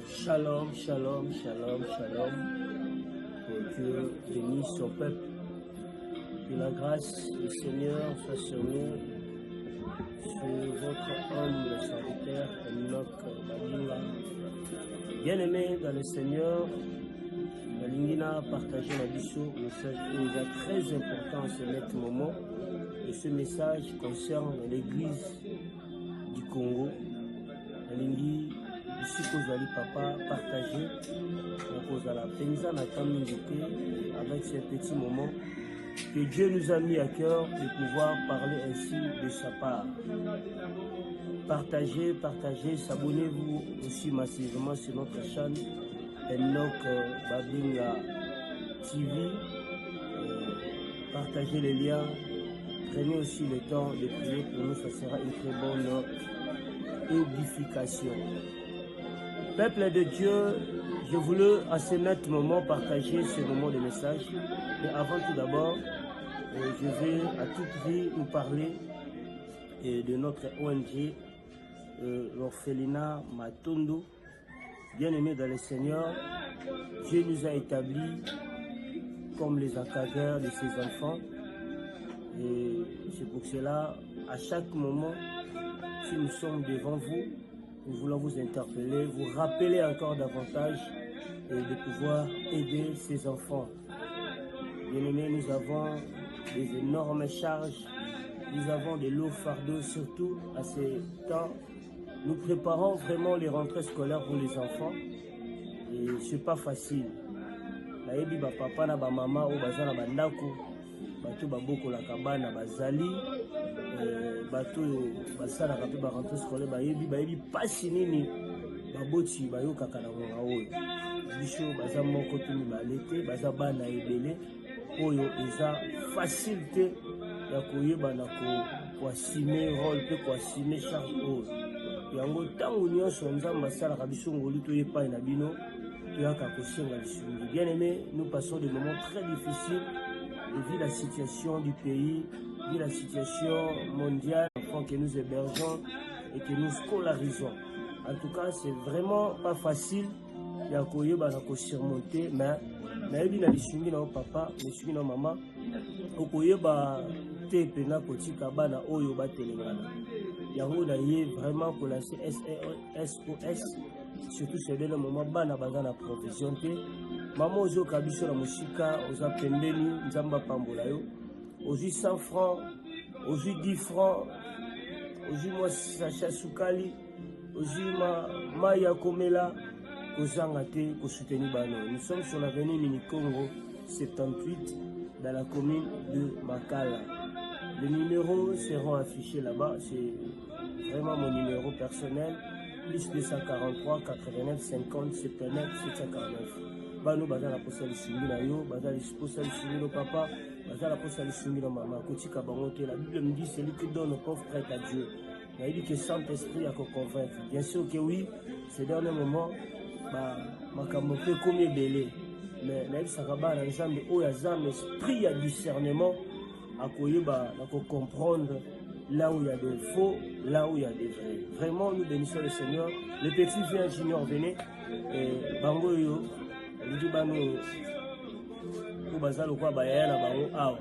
Shalom, shalom, shalom, shalom. Que Dieu bénisse son peuple. Que la grâce du Seigneur soit sur nous, sur votre homme, le serviteur, Enoch Babinga. Bien-aimé dans le Seigneur, la Lingina partager la biso, message est très important à ce moment. Et ce message concerne l'église du Congo. La Lingi, ici que vous allez papa partager, donc vous allez penser avec ce petit moment que Dieu nous a mis à cœur de pouvoir parler ainsi de sa part. Partagez, partagez, s'abonnez-vous aussi massivement sur notre chaîne Enoch Babinga TV. Partagez les liens, prenez aussi le temps de prier pour nous, ça sera une très bonne édification. Peuple de Dieu, je voulais à ce net moment partager ce moment de message. Mais avant tout d'abord, je vais à tout prix nous parler de notre ONG, l'orphelinat Matondo. Bien-aimé dans le Seigneur, Dieu nous a établis comme les encadreurs de ses enfants. Et c'est pour cela, à chaque moment, si nous sommes devant vous, nous voulons vous interpeller, vous rappeler encore davantage de pouvoir aider ces enfants. Bien-aimés, nous avons des énormes charges, nous avons des lourds fardeaux, surtout à ces temps. Nous préparons vraiment les rentrées scolaires pour les enfants et ce n'est pas facile. Nayebi ba papa na ba mama o bazana bandako bato baboko la kabana bazali bato basala ka pe ba rentrée scolaire bayebi pasi nini baboti bayokaka na ngonga oyo biso baza moko tumi balete baza bana ebele oyo eza facilité ya koyeba na koassume rôle pe koassume charge oyo yango ntango nyonso nzambe asalaka biso ngolu toyepai na bino toyaka kosenga lisungi. Bien aimé, nous passons des moments très difficiles vu la situation du pays, vu la situation mondiale, que nous hébergeons et que nous scolarisons. En tout cas, c'est vraiment pas facile de surmonter, mais nayebi na lisungi na papa, lisungi na mama, okoyeba te pena kotika bana oyo batelengana. Yango na ye vraiment ko lancer SOS, surtout ce dernier moment bana baza na provision te. Maman ozo kabiso na musika oza pembeni nzamba pambola yo. Ozi 100 francs, ozi 10 francs, ozi moi sacha sukali, ozi maya komela kozanga te ko soutenir bano. Nous sommes sur l'avenue Mini Congo 78 dans la commune de Makala. Les numéros seront affichés là-bas, c'est vraiment mon numéro personnel, plus 243 89 50 79 749. Bano baza la posa lisungi na yo, baza la posa lisungi no papa, baza la posa lisungi no maman. Kotika bango te, la Bible me dit celui qui donne au pauvre prête à Dieu. Il a dit que Saint-Esprit a convaincre. Bien sûr que oui, ces derniers moments, makambo pe comme belé. Mais na bisaka bana nzambe oyo azam esprit ya discernement akoyeba na comprendre là où il y a des faux, là où il y a des vrais. Vraiment, nous bénissons le Seigneur. Les petits vieux ingénieurs venaient et bango yo, nous dit bano ou bazalo quoi bayaya na bango awa.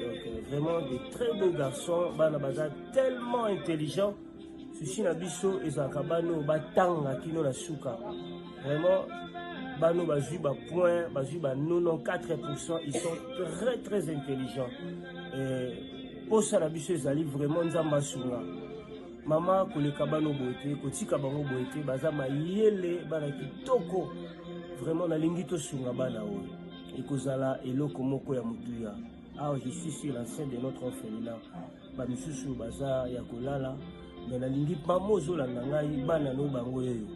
Donc vraiment des très beaux garçons, bana baza tellement intelligents. Ceci na biso ezaka bano batanga kino na suka. Vraiment bano bazui ba point, bazui ba 94%, ils sont très très intelligents. Pour ça la biso ezali vraiment nzamba sunga. Mama koleka bano boete, kotika bango boete, baza mayele bana kitoko. Vraiment nalingi to sunga bana oyo. Ekozala eloko moko ya mutuya. Alors je suis sur l'enceinte de notre orphelinat. Ba misusu baza ya kolala, mais nalingi mamo zolanda ngai bana no bango yoyo.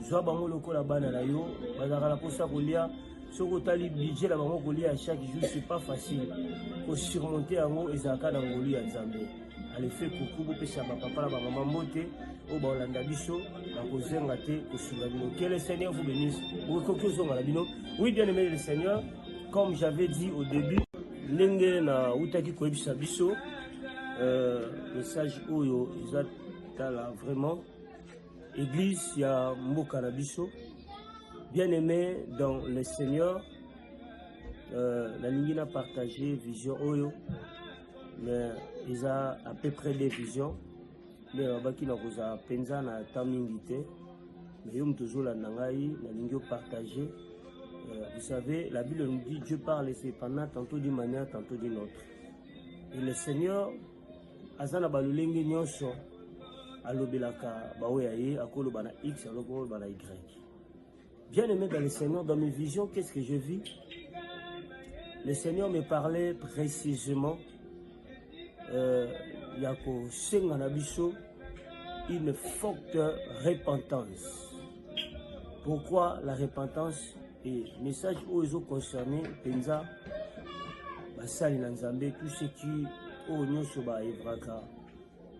Zwa bango lokola bana na yo, bazaka na posa kolia. Soko tali budget la bango kolia à chaque jour, c'est pas facile. Pour surmonter yango ezaka na ngolu ya Nzambe. Ale fait coucou bo pesa ba papa la ba maman mbote, o ba olanda biso, ba kozenga te ko sunga bino. Que le Seigneur vous bénisse. Ou kokyo zonga la bino. Oui, bien aimé le Seigneur, comme j'avais dit au début, lenge na utaki ko ebisa biso, message oyo ezatala vraiment église, il y a Mbokanabiso. Bien aimé dans le Seigneur, la ligne a partagé vision Oyo, mais ils ont à peu près des visions. Mais qui n'a pas pensa na tamingité, mais yom toujours la nangai, la ligne partagée. Vous savez, la Bible nous dit Dieu parle cependant tantôt d'une manière, tantôt d'une autre. Et le Seigneur, azana balulengi nyonso, alobelaka baoyaye, akolo bana X, alobelo bana Y. Bien aimé dans le Seigneur, dans mes visions, qu'est-ce que je vis? Le Seigneur me parlait précisément, Yako Senganabiso, une forte repentance. Pourquoi la repentance? Et message aux concernés, Penza, Basali Nanzambe, tout ce qui au Nyosoba Evraka,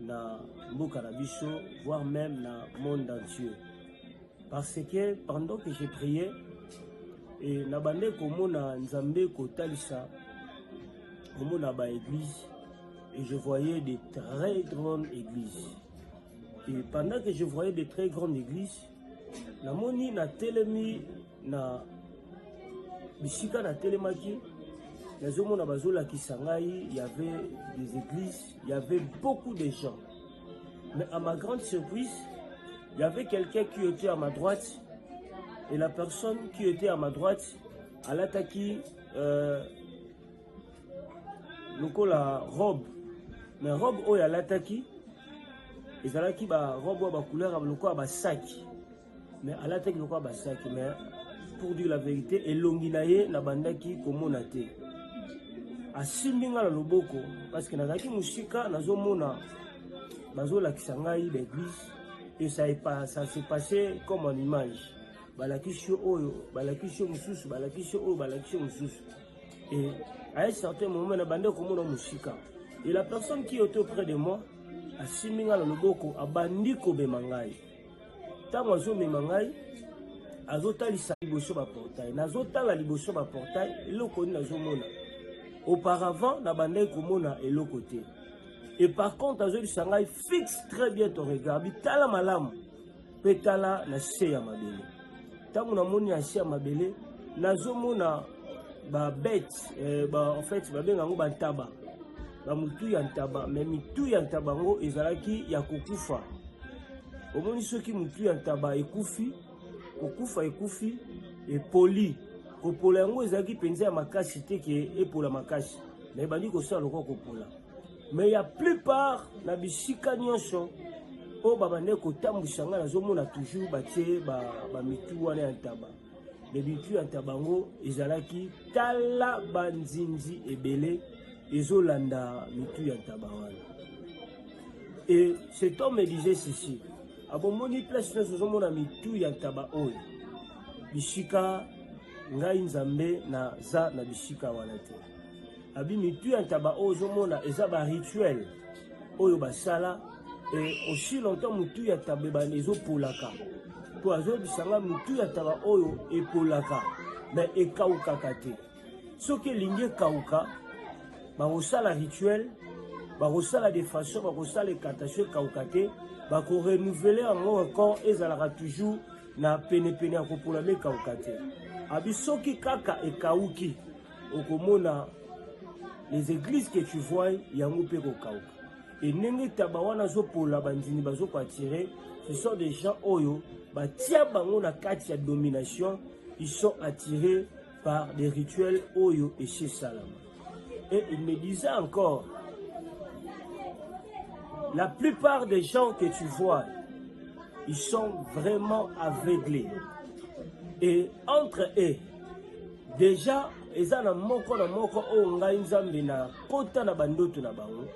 na Mbokanabiso, voire même na monde entier. Parce que pendant que j'ai prié, et nabande komona Nzambe kotalisa, komona ba église, et je voyais des très grandes églises. Et pendant que je voyais des très grandes églises, namoni na telemi na bisika na telemaki, nazomona bazola kisangai, il y avait des églises, il y avait beaucoup de gens. Mais à ma grande surprise, il y avait quelqu'un qui était à ma droite, et la personne qui était à ma droite, elle a attaqué la robe. Mais robe, elle a attaqué, et elle a attaqué la robe, la couleur, le sac. Mais elle a attaqué le sac. Mais pour dire la vérité, elle longinaye na bandaki komonate. A simbinga la loboko, parce que nazaki musika, nazomona, bazola kisangai l'église. Et ça s'est passé comme en image. Balakisho oyo, balakisho mususu, balakisho oyo, balakisho mususu. Et à un certain moment, na bande komo na musika. Et la personne qui était auprès de moi, a siminga na loboko, a bandi ko bemangai. Tango azo bemangai, azota lisa liboso ba portail. Nazota la liboso ba portail, eloko ni nazomona. Auparavant, na bande komo na eloko te. Et par contre, Azoli Sangai fixe très bien ton regard. Bitala malam, petala na seya mabele. Tangu na moni na seya mabele, nazomo na ba bête, en fait, ba bengango ba ntaba. Ba mutu ya ntaba, mais mitu ya ntaba ngo ezalaki ya kokufa. Omoni soki mutu ya ntaba ekufi, kokufa ekufi et poli. Kopola yango ezalaki penza ya makasi te ke epola makasi. Mais bandi ko sa loko kopola. Mais il y a plupart na bisika nyonso o babane ko tambusanga na zomona toujours batie ba mitu wana ntaba. Les mitu ntabango ezalaki tala banzinzi ebele ezolanda mitu ntaba wana. Et cet homme me disait ceci. Abomoni place na zomona mitu ntaba oyo. Bisika ngai Nzambe na za na bisika wana te. Abi mitu ntaba ozomona eza ba rituel oyo basala et aussi longtemps mitu ntaba ba ezopolaka po azo bisanga mitu ntaba oyo epolaka mais ekauka kate soki linge kauka ba osala rituel ba osala de façon ba osala incantation kauka te ba ko renouveler encore ezalaka toujours na pene ya kopola me kauka te abi soki kaka ekauki okomona les églises que tu vois, il y a un peu de kauka. Et nenge tabawana zo pola bandini bazo ko attirer, ce sont des gens oyo ba tia bango na kati ya domination, ils sont attirés par des rituels oyo et chez Salam. Et il me disait encore, la plupart des gens que tu vois, ils sont vraiment aveuglés. Et entre eux, déjà ezana moko na moko o ngai Nzambe na kota na bandoto na bango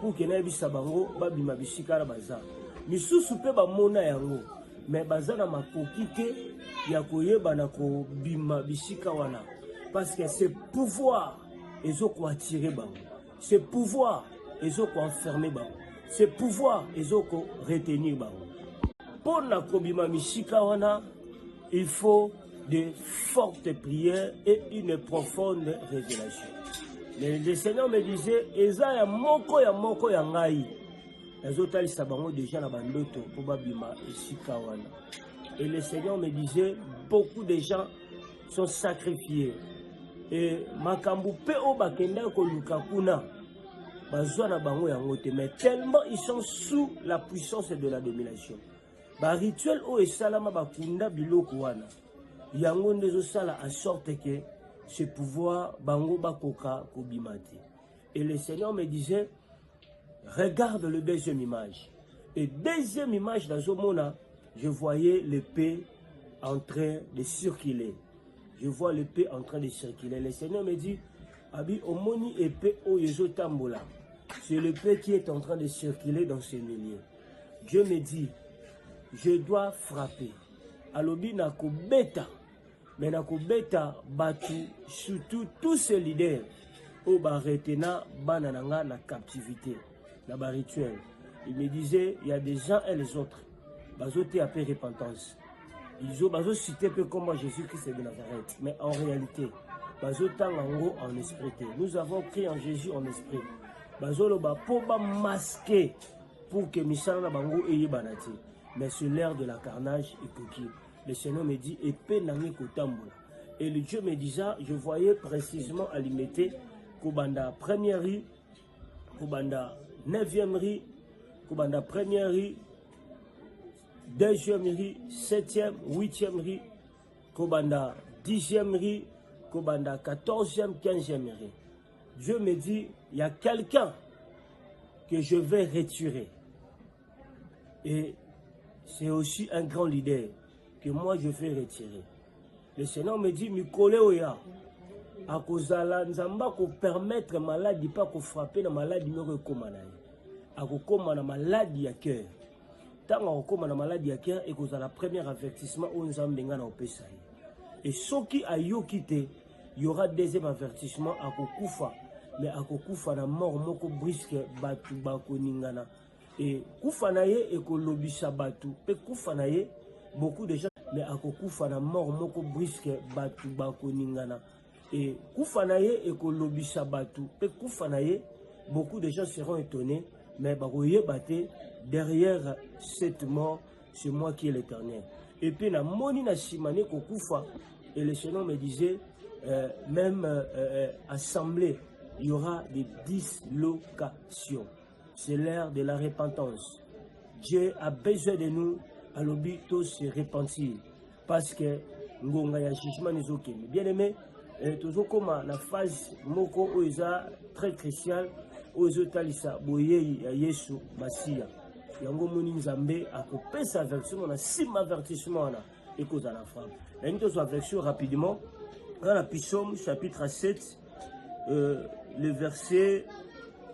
pour que na bisa bango babima bisika na baza misusu pe ba mona yango mais bazana makoki te ya koyeba na ko bima bisika wana parce que ce pouvoir ezoko attirer bango ce pouvoir ezoko enfermer bango ce pouvoir ezoko retenir bango pour na kobima bisika wana il faut de fortes prières et une profonde révélation. Le Seigneur me disait, Eza ya moko ya ngai. Les autres, ils savent déjà dans Bandoto, pour Babima et Sikawana. Et le Seigneur me disait, beaucoup de gens sont sacrifiés. Et Makambu Peo Bakenda Kolukakuna, Bazwana Bango Yangote, mais tellement ils sont sous la puissance de la domination. Ba rituel o esalama bakunda biloko wana. Yango ndezo sala en sorte que ce pouvoir bango bakoka kobimate. Et le Seigneur me disait, regarde le deuxième image. Et deuxième image dans ce monde, je voyais l'épée en train de circuler. Je vois l'épée en train de circuler. Le Seigneur me dit, Abi omoni épée o yezo tambola. C'est l'épée qui est en train de circuler dans ce milieu. Dieu me dit, je dois frapper. Alobi na kobeta. Mais na kobeta batu, surtout tous ces leaders. Au baretena banananga na captivité. Na ba rituel. Il me disait, il y a des gens et les autres. Bazoté appelé repentance. Ils ont cité peu comme Jésus-Christ de Nazareth. Mais en réalité, en esprit. Nous avons crié en Jésus en esprit. Bazoloba pour masquer pour que Michel Bango ait banati. Mais sur l'air de la carnage et coquille. Le Seigneur me dit épée nangi kotambola. Et le Dieu me disait, je voyais précisément à l'imiter Kobanda première rue, Kobanda 9e rue, Kobanda première rue, 2e rue, 7e, 8e rue, Kobanda 10e rue, Kobanda 14e, 15e rue. Dieu me dit, il y a quelqu'un que je vais retirer. Et c'est aussi un grand leader que moi je vais retirer. Le Seigneur me dit, Mikole Oya, à cause de la Nzamba, qu'on permettre maladie, pas qu'on frapper la maladie, mais qu'on à qu'on la maladie à cœur. Tant qu'on a la maladie à cœur, et qu'on a la première avertissement, on nous a mis au Pessaï. Et ceux qui a yo quitté, il y aura deuxième avertissement à Kokufa. Mais à Kokufa, na mort, moko brisque, batu, bako, ningana. Et Koufanaye et Kolobisa batu. Et Koufanaye, beaucoup de gens, mais à Kokufa, na mort, moko brisque, batu, bako, ningana. Et Koufanaye et Kolobisa batu. Et Koufanaye, beaucoup de gens seront étonnés, mais baroye baté, derrière cette mort, c'est moi qui est l'Éternel. Et puis, na moni na simane Kokufa, et le Seigneur me disait, même assemblée, il y aura des dislocations. C'est l'ère de la repentance. Dieu a besoin de nous, à l'obito se repentir. Parce que nous avons un jugement. Bien aimé, toujours comme la phase moko oisa très cruciale, oizo talisa boye ya Yesu Masia. Yango moni nzambe akopé sa version, on a 6 avertissements et cause à la femme. Et nous avons version rapidement. Dans la Psaume chapitre 7, le verset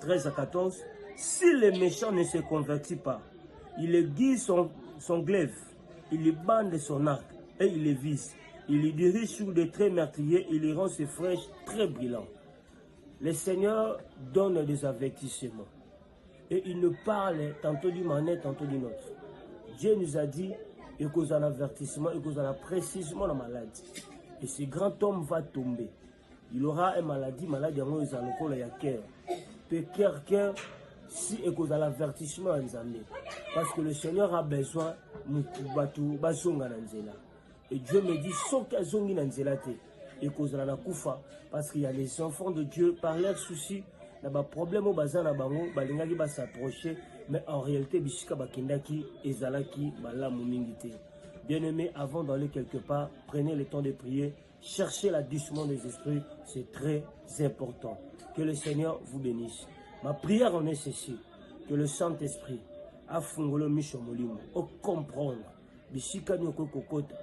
13 à 14. Si le méchant ne se convertit pas, il aiguise son glaive, il lui bande son arc et il les vise. Il lui dirige sur des traits meurtriers, il lui rend ses flèches très brillantes. Le Seigneur donne des avertissements. Et il nous parle tantôt du manette, tantôt du nôtre. Dieu nous a dit, et cause un avertissement, et cause précisément la maladie. Et ce grand homme va tomber. Il aura une maladie en haut, il y a cœur. Quelqu'un, si et cause l'avertissement en Zambie. Parce que le Seigneur a besoin de et Dieu me dit, sauf qu'à Zongi Nanzelate, et cause de la Koufa, parce qu'il y a les enfants de Dieu, par leurs soucis, il y a des problèmes au bazar, il va s'approcher, mais en réalité, Bishika Bakendaki, Ezalaki, Balamumingite. Bien-aimés, avant d'aller quelque part, prenez le temps de prier, cherchez la doucement des esprits, c'est très important. Que le Seigneur vous bénisse. Ma prière en est ceci, que le Saint-Esprit a fongolo Michomolimo, au comprendre, Bishika Nyoko Kokota,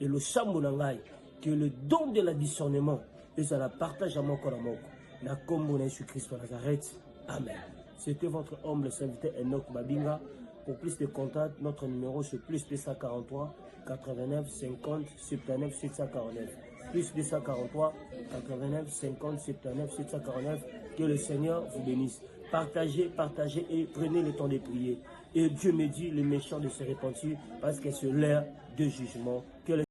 et le Sambonangai, que le don de la discernement, et ça la partage à mon corps à mon corps. Na kombo na Jésus-Christ de Nazareth. Amen. C'était votre humble serviteur Enoch Babinga. Pour plus de contacts, notre numéro c'est plus 243 89 50 79 749. Plus 243 89 50 79 749. Que le Seigneur vous bénisse. Partagez, partagez et prenez le temps de prier. Et Dieu me dit, les méchants de se repentir parce que c'est l'heure de jugement.